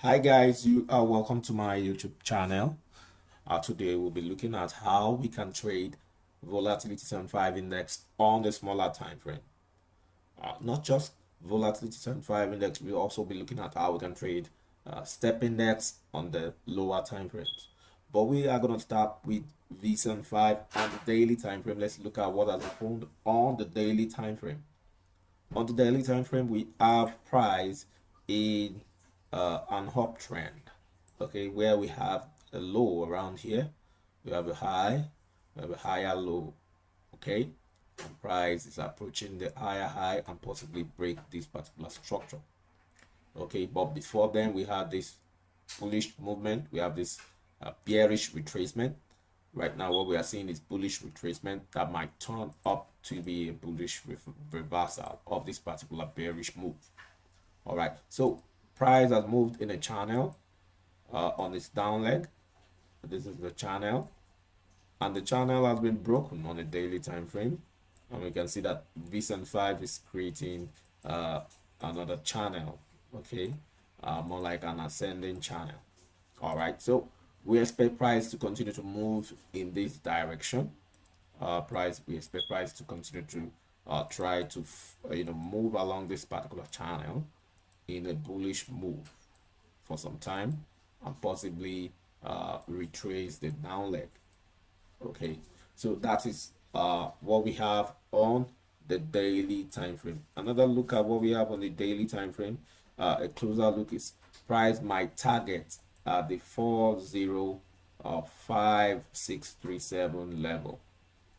Hi guys, you are welcome to my YouTube channel. Today we'll be looking at how we can trade volatility 75 index on the smaller time frame. Not just volatility 75 index, we'll also be looking at how we can trade step index on the lower time frames. But we are going to start with V75 on the daily time frame. Let's look at what has happened on the daily time frame. On the daily time frame, we have price in an uptrend, okay, where we have a low around here, we have a high, we have a higher low, okay, and price is approaching the higher high and possibly break this particular structure, okay. But before then, we had this bullish movement, we have this bearish retracement. Right now, what we are seeing is bullish retracement that might turn up to be a bullish reversal of this particular bearish move. All right, so price has moved in a channel on its down leg. This is the channel, and the channel has been broken on a daily time frame, and we can see that V75 is creating another channel, okay, more like an ascending channel. All right, so we expect price to continue to move in this direction. We expect price to continue to try to move along this particular channel in a bullish move for some time and possibly retrace the down leg. Okay, so that is what we have on the daily time frame. Another look at what we have on the daily time frame, a closer look is price might target the 405,637 level.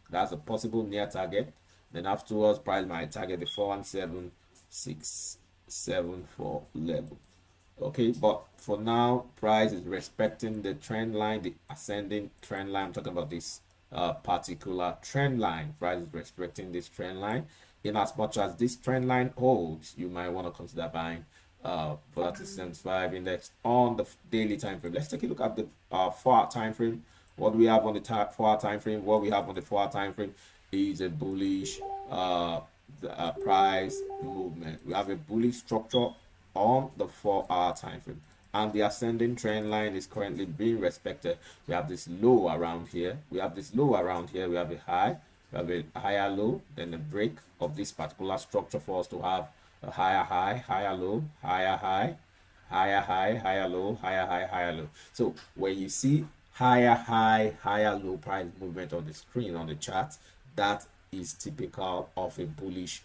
That's a possible near target. Then afterwards, price might target the 417,674 level. Okay, but for now, price is respecting the trend line, the ascending trend line. I'm talking about this particular trend line. Price is respecting this trend line. In as much as this trend line holds, you might want to consider buying volatility 75 index on the daily time frame. Let's take a look at the 4-hour time frame. What do we have on the 4-hour time frame? What we have on the 4-hour time frame is a bullish price movement. We have a bullish structure on the 4-hour time frame, and the ascending trend line is currently being respected. We have this low around here, we have this low around here, we have a high, we have a higher low, then a break of this particular structure for us to have a higher high, higher low, higher high, higher high, higher low, higher high, higher low. So when you see higher high, higher low price movement on the screen on the chart, that is typical of a bullish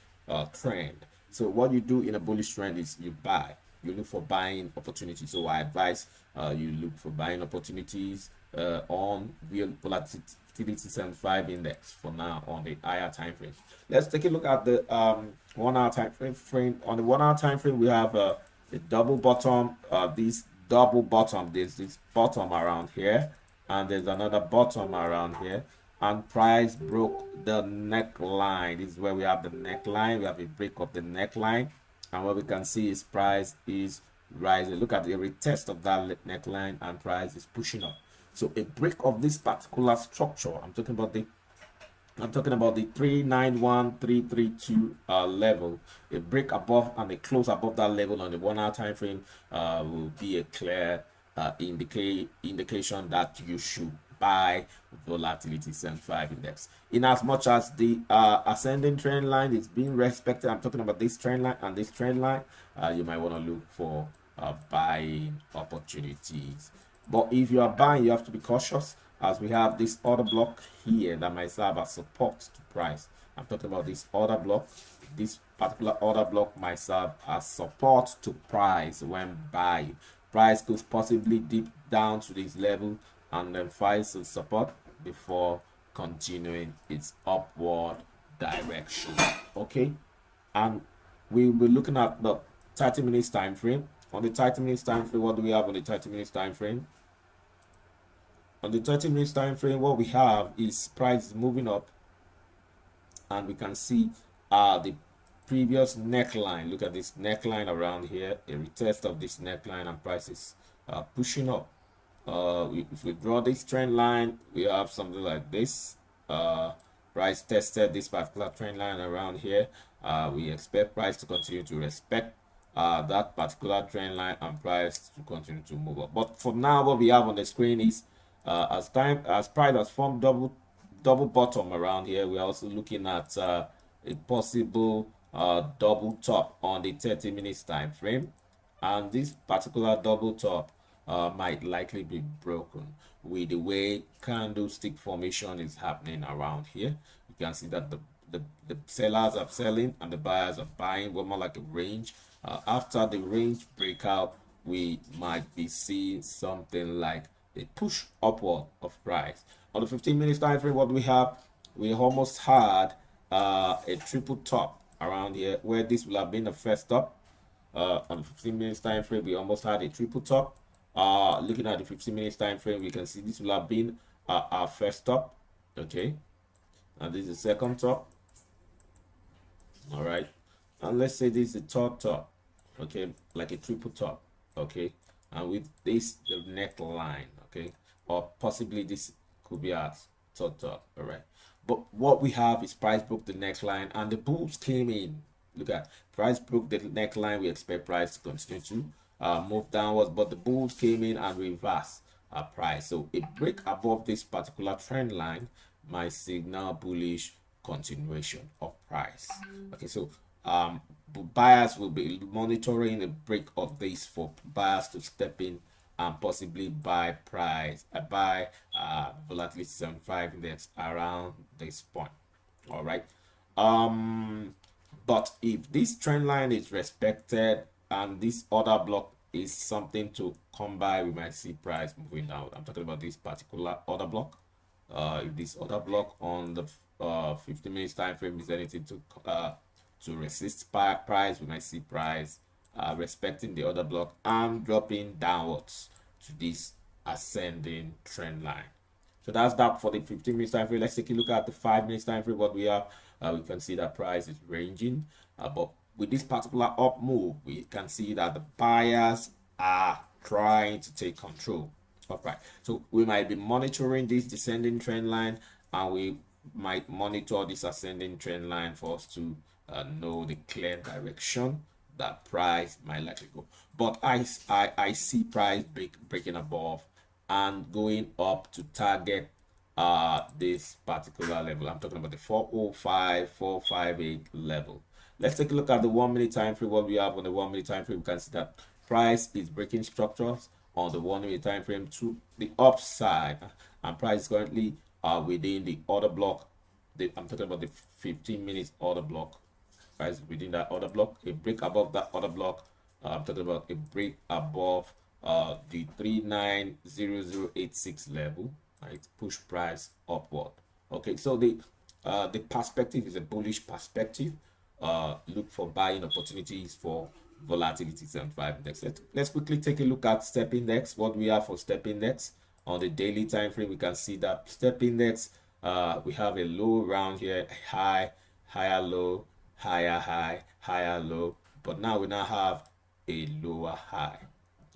trend. So what you do in a bullish trend is you buy, you look for buying opportunities. So I advise you look for buying opportunities on volatility 75 index for now on the higher time frame. Let's take a look at the 1-hour time frame. On the 1-hour time frame, we have a double bottom. This double bottom, there's this bottom around here, and there's another bottom around here, and price broke the neckline. This is where we have the neckline. We have a break of the neckline, and what we can see is price is rising. Look at the retest of that neckline, and price is pushing up. So a break of this particular structure, I'm talking about the 391332 level. A break above and a close above that level on the 1-hour time frame will be a clear indication that you should buy volatility 75 index. In as much as the ascending trend line is being respected, I'm talking about this trend line and this trend line, you might want to look for buying opportunities. But if you are buying, you have to be cautious, as we have this order block here that might serve as support to price. I'm talking about this order block. This particular order block might serve as support to price when buying. Price could possibly dip down to this level and then find some support before continuing its upward direction. Okay, and we'll be looking at the 30 minutes time frame. On the 30 minutes time frame, what do we have on the 30 minutes time frame? On the 30 minutes time frame, what we have is price moving up, and we can see the previous neckline. Look at this neckline around here, a retest of this neckline, and prices pushing up. If we draw this trend line, we have something like this. Price tested this particular trend line around here. We expect price to continue to respect that particular trend line and price to continue to move up. But for now, what we have on the screen is as price has formed double bottom around here, we're also looking at a possible double top on the 30 minutes time frame, and this particular double top might likely be broken with the way candlestick formation is happening around here. You can see that the sellers are selling and the buyers are buying. We're more like a range. After the range breakout, we might be seeing something like a push upward of price. On the 15 minutes time frame, what we have, we almost had a triple top around here, where this will have been the first top. On the 15 minutes time frame, we almost had a triple top. Looking at the 15 minutes time frame, we can see this will have been our first top. Okay, and this is the second top. All right, and let's say this is the third top. Okay, like a triple top. Okay, and with this the neckline. Okay, or possibly this could be our third top. All right, but what we have is price broke the neckline and the bulls came in. Look at price broke the neckline. We expect price to continue to move downwards, but the bulls came in and reversed price. So a break above this particular trend line might signal bullish continuation of price. Okay, so buyers will be monitoring a break of this for buyers to step in and possibly buy volatility 75 index around this point. All right, but if this trend line is respected and this order block is something to come by, we might see price moving down. I'm talking about this particular order block. If this order block on the 15 minutes time frame is anything to resist price, we might see price respecting the order block and dropping downwards to this ascending trend line. So that's that for the 15 minutes time frame. Let's take a look at the 5 minutes time frame. What we have, we can see that price is ranging, but with this particular up move, we can see that the buyers are trying to take control. All right, so we might be monitoring this descending trend line, and we might monitor this ascending trend line for us to know the clear direction that price might likely go. But I see price breaking above and going up to target this particular level. I'm talking about the 405 458 level. Let's take a look at the 1 minute time frame. What we have on the 1 minute time frame, we can see that price is breaking structures on the 1 minute time frame to the upside, and price is currently within the order block. I'm talking about the 15 minutes order block. Price within that order block, a break above that order block. I'm talking about a break above the 390086 level, right? Push price upward. Okay, so the perspective is a bullish perspective. Look for buying opportunities for volatility 75 index. Let's quickly take a look at step index. What we have for step index on the daily time frame, we can see that step index, we have a low round here, high, higher low, higher high, higher low, but now we now have a lower high.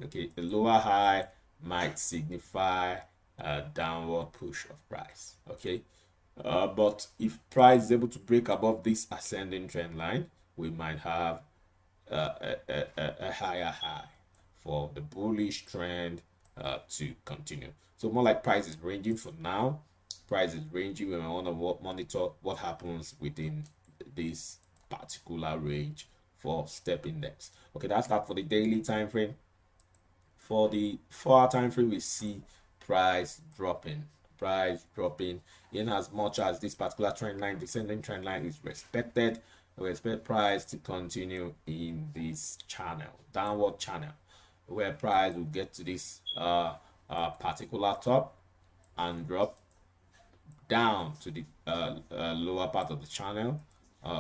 Okay, the lower high might signify a downward push of price. Okay, but if price is able to break above this ascending trend line, we might have a higher high for the bullish trend to continue. So more like price is ranging for now. Price is ranging. We want to monitor what happens within this particular range for step index. Okay, that's that for the daily time frame. For the 4-hour time frame, we see price dropping in as much as this particular trend line, descending trend line, is respected. We expect price to continue in this channel, downward channel, where price will get to this particular top and drop down to the lower part of the channel,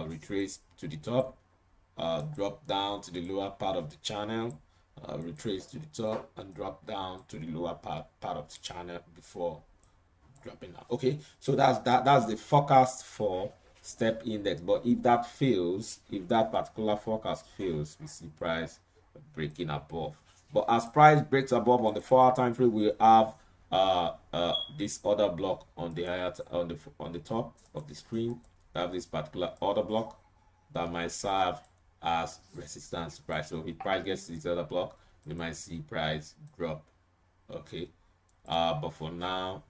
retrace to the top, drop down to the lower part of the channel, retrace to the top, and drop down to the lower part of the channel before dropping down. Okay, so that's the forecast for step index. But if that fails, if that particular forecast fails, we see price breaking above. But as price breaks above on the 4-hour time frame, we have this order block on the on the top of the screen. We have this particular order block that might serve as resistance price. So if price gets to this other block, we might see price drop. Okay, but for now,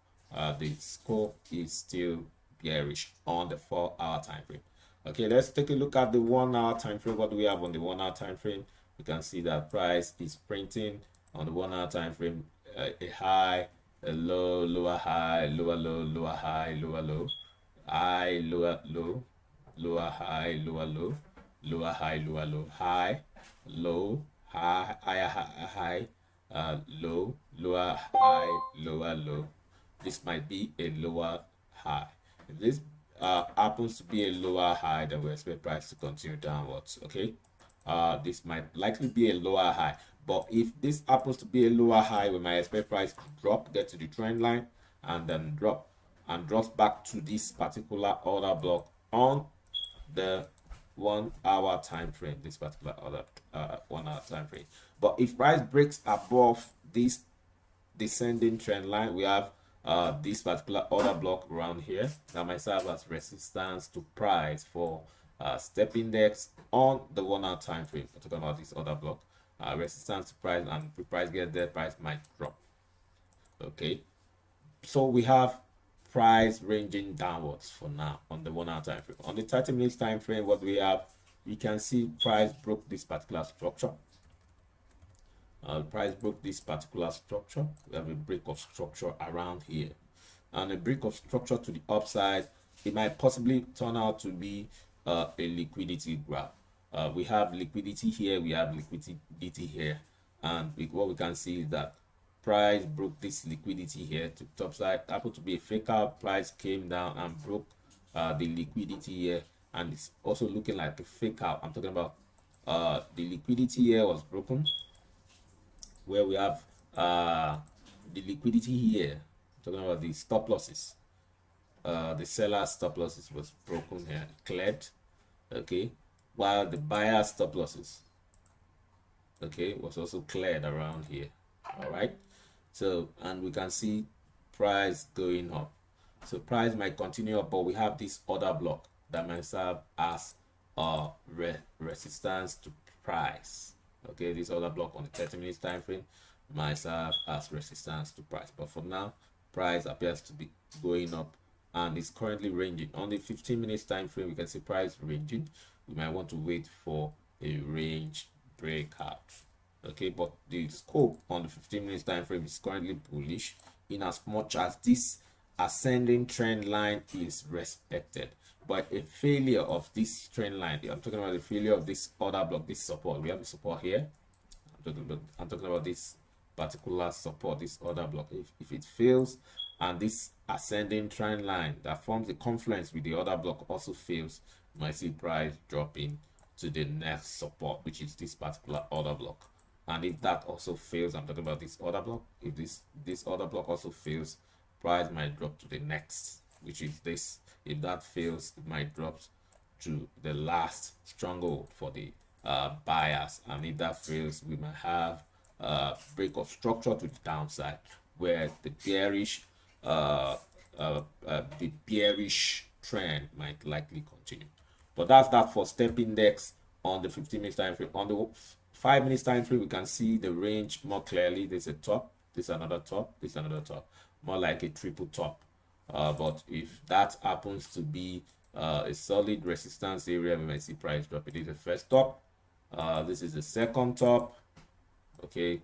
the scope is still bearish on the 4-hour time frame. Okay, let's take a look at the 1-hour time frame. What do we have on the 1-hour time frame? We can see that price is printing on the 1-hour time frame a high, a low, lower high, lower low, lower high, lower low, high, lower low, lower high, lower low, lower high, lower low, high, low, high, higher high, low, lower high, lower low. This might be a lower high. If this happens to be a lower high, then we expect price to continue downwards. Okay, this might likely be a lower high, but if this happens to be a lower high, we might expect price to drop, get to the trend line, and then drop, and drops back to this particular order block on the 1-hour time frame, this particular order 1-hour time frame. But if price breaks above this descending trend line, we have this particular order block around here that might serve as resistance to price for step index on the 1-hour time frame. We're talking about this order block, resistance to price, and if price gets there, price might drop. Okay, so we have price ranging downwards for now on the 1-hour time frame. On the 30 minutes time frame, what we have, you can see price broke this particular structure. Price broke this particular structure. We have a break of structure around here, and a break of structure to the upside. It might possibly turn out to be a liquidity grab. We have liquidity here, we have liquidity here, and what we can see is that price broke this liquidity here to the top side. Happened to be a fake out. Price came down and broke the liquidity here, and it's also looking like a fake out. I'm talking about the liquidity here was broken, where we have the liquidity here. I'm talking about the stop losses. The seller stop losses was broken here, cleared. Okay, while the buyer stop losses, okay, was also cleared around here. All right, so, and we can see price going up. So price might continue up, but we have this order block that might serve as a resistance to price. Okay, this order block on the 30 minutes time frame might serve as resistance to price, but for now price appears to be going up and is currently ranging. On the 15 minutes time frame, we can see price ranging. We might want to wait for a range breakout. Okay, but the scope on the 15 minutes time frame is currently bullish in as much as this ascending trend line is respected. But a failure of this trend line, I'm talking about the failure of this order block, this support. We have the support here. I'm talking about this particular support, this order block. If it fails and this ascending trend line that forms the confluence with the order block also fails, you might see price dropping to the next support, which is this particular order block. And if that also fails, I'm talking about this order block. If this order block also fails, price might drop to the next, which is this. If that fails, it might drop to the last stronghold for the buyers. And if that fails, we might have a break of structure to the downside, where the bearish trend might likely continue. But that's that for step index on the 15 minutes time frame. On the 5 minutes time frame, we can see the range more clearly. There's a top, this another top, this another top, more like a triple top. But if that happens to be a solid resistance area, we might see price drop. It is the first top, this is the second top, okay,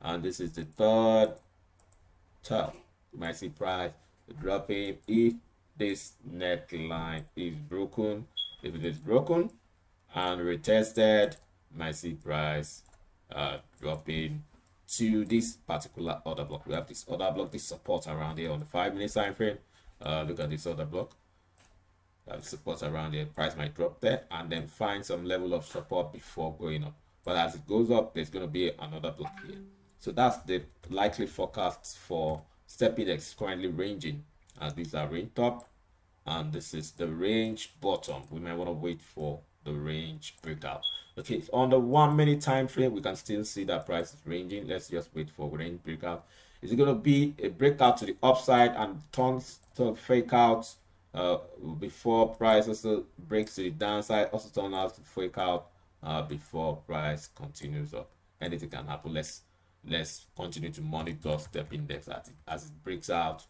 and this is the third top. You might see price dropping if this neckline is broken. If it is broken and retested, you might see price dropping to this particular order block. We have this order block, this support around here on the 5 minutes time frame. Look at this order block. Support around here. Price might drop there and then find some level of support before going up. But as it goes up, there's going to be another block here. So that's the likely forecast for step index currently ranging, as these are range top and this is the range bottom. We might want to wait for the range breakout. Okay, so on the 1 minute time frame, we can still see that price is ranging. Let's just wait for range breakout. Is it going to be a breakout to the upside and turns to fake out before price also breaks to the downside, also turn out to fake out before price continues up. Anything can happen. Let's continue to monitor step index as it breaks out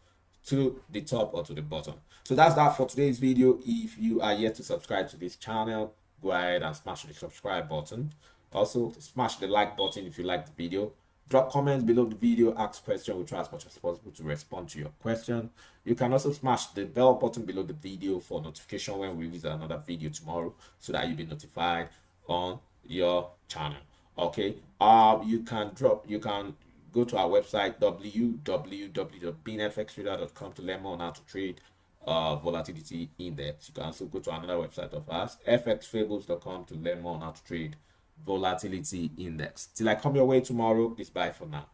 to the top or to the bottom. So that's that for today's video. If you are yet to subscribe to this channel, go ahead and smash the subscribe button. Also smash the like button if you like the video. Drop comments below the video, ask questions. We'll try as much as possible to respond to your question. You can also smash the bell button below the video for notification when we release another video tomorrow, so that you'll be notified on your channel. Okay, you can go to our website www.beanfxtrader.com to learn more on how to trade volatility index. You can also go to another website of ours, fxfables.com, to learn more on how to trade volatility index. Till I come your way tomorrow, it's bye for now.